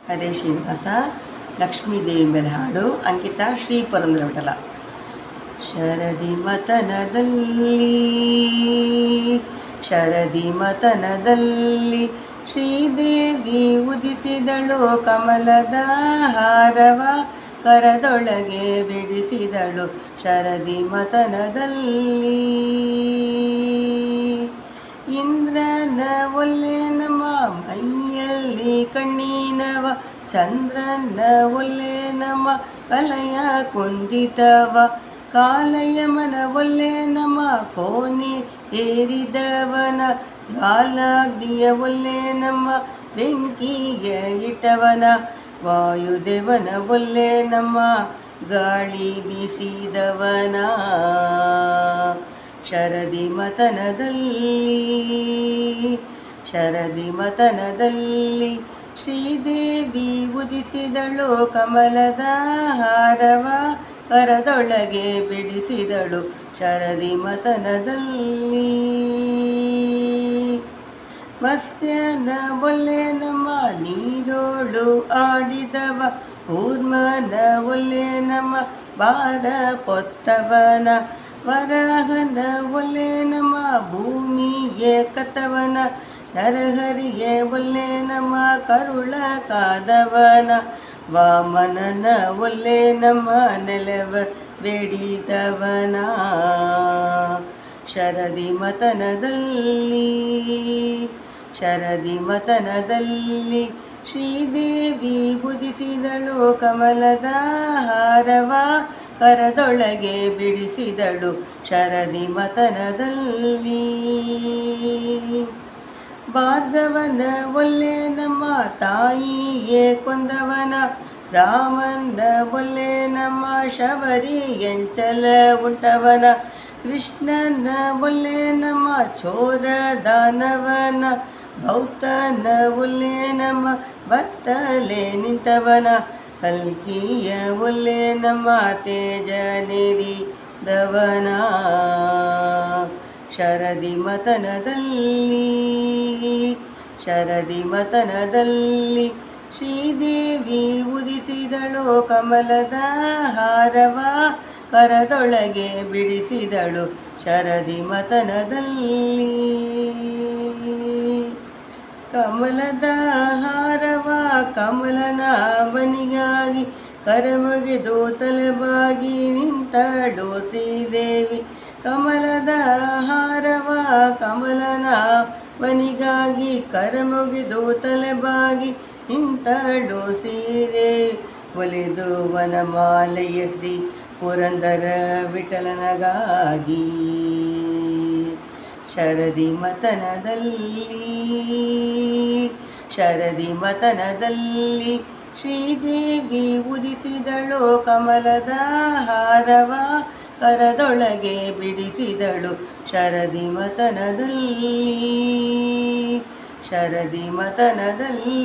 ಹರೇ ಶ್ರೀನಿವಾಸ. ಲಕ್ಷ್ಮೀದೇವಿ ಮೇಲೆ ಹಾಡು. ಅಂಕಿತ ಶ್ರೀ ಪುರಂದರ ವಿಠಲ. ಶರದಿ ಮತನದಲ್ಲಿ ಶ್ರೀದೇವಿ ಉದಿಸಿದಳು, ಕಮಲದ ಹಾರವ ಕರದೊಳಗೆ ಬಿಡಿಸಿದಳು. ಶರದಿ ಮತನದಲ್ಲಿ ಇಂದ್ರನ ಒಲ್ಲೆ ನಮ್ಮ ಮೈಯಲ್ಲಿ ಕಣ್ಣಿನವ, ಚಂದ್ರನ ಒಲ್ಲೆ ನಮ್ಮ ಕಲಯ ಕುಂದಿತವ, ಕಾಲಯಮನ ಒಲ್ಲೆ ನಮ್ಮ ಕೋಣೆ ಏರಿದವನ, ಜ್ವಾಲಾಗ್ನಿಯ ಒಲ್ಲೆ ನಮ್ಮ ಬೆಂಕಿಯ ಇಟ್ಟವನ, ವಾಯುದೇವನ ಒಲ್ಲೆ ನಮ್ಮ ಗಾಳಿ ಬೀಸಿದವನ. ಶರದಿ ಮತನದಲ್ಲಿ ಶ್ರೀದೇವಿ ಉದಿಸಿದಳು, ಕಮಲದ ಹಾರವ ಕರದೊಳಗೆ ಬಿಡಿಸಿದಳು. ಶರದಿ ಮತನದಲ್ಲಿ ಮತ್ಸ್ಯನ ಒಲ್ಲೆ ನಮ್ಮ ನೀರೋಳು ಆಡಿದವ, ಕೂರ್ಮನ ಒಲ್ಲೆ ನಮ್ಮ ಬಾರ ಪೊತ್ತವನ, ವರಾಹನ ಒಲ್ಲೆ ನಮ್ಮ ಭೂಮಿಯೇ ಕತ್ತವನ, ನರಹರಿಯೇ ಒಲ್ಲೆ ನಮ್ಮ ಕರುಳ ಕಾದವನ, ವಾಮನನ ಒಲ್ಲೆ ನಮ್ಮ ನೆಲವ ಬೇಡಿದವನ. ಶರದಿ ಮತನದಲ್ಲಿ ಶ್ರೀದೇವಿ ಉದಿಸಿದಳು, ಕಮಲದ ಹಾರವ ಕರದೊಳಗೆ ಬಿಡಿಸಿದಳು. ಶರದಿ ಮತನದಲ್ಲಿ ಭಾರ್ಗವನ ಒಲ್ಲೆ ನಮ್ಮ ತಾಯಿಯೇ ಕೊಂದವನ, ರಾಮನ ಒಲ್ಲೆ ನಮ್ಮ ಶಬರಿ ಎಂಚಲ ಉಂಟವನ, ಕೃಷ್ಣನ ಒಲ್ಲೆ ನಮ್ಮ ಚೋರ ದಾನವನ, ಬೌದ್ಧನ ಒಲ್ಲೆ ನಮ್ಮ ಬತ್ತಲೆ ನಿಂತವನ, ಕಲ್ಕಿಯ ಒಲ್ಲೆ ನಮ್ಮ ತೇಜ ನೀಡಿದವನ. ಶರದಿ ಮತನದಲ್ಲಿ ಶ್ರೀದೇವಿ ಉದಿಸಿದಳು, ಕಮಲದ ಹಾರವ ಕರದೊಳಗೆ ಬಿಡಿಸಿದಳು. ಶರದಿ ಮತನದಲ್ಲಿ ಕಮಲದ ಹಾರವ ಕಮಲನಾಭನಿಗಾಗಿ ಕರಮುಗಿದು ತಲೆಬಾಗಿ ನಿಂತಳು ಶ್ರೀದೇವಿ. ಕಮಲದ ಹಾರವ ಕಮಲನಾಭನಿಗಾಗಿ ಕರಮುಗಿದು ತಲೆಬಾಗಿ ನಿಂತಳು ಶ್ರೀದೇವಿ. ಒಲಿದು ವನಮಾಲೆಯ ಶ್ರೀ ಪುರಂದರ ವಿಠಲನಗಾಗಿ. ಶರದಿ ಮತನದಲ್ಲಿ ಶ್ರೀದೇವಿ ಉದಿಸಿದಳು, ಕಮಲದ ಹಾರವ ಕರದೊಳಗೆ ಬಿಡಿಸಿದಳು. ಶರದಿ ಮತನದಲ್ಲಿ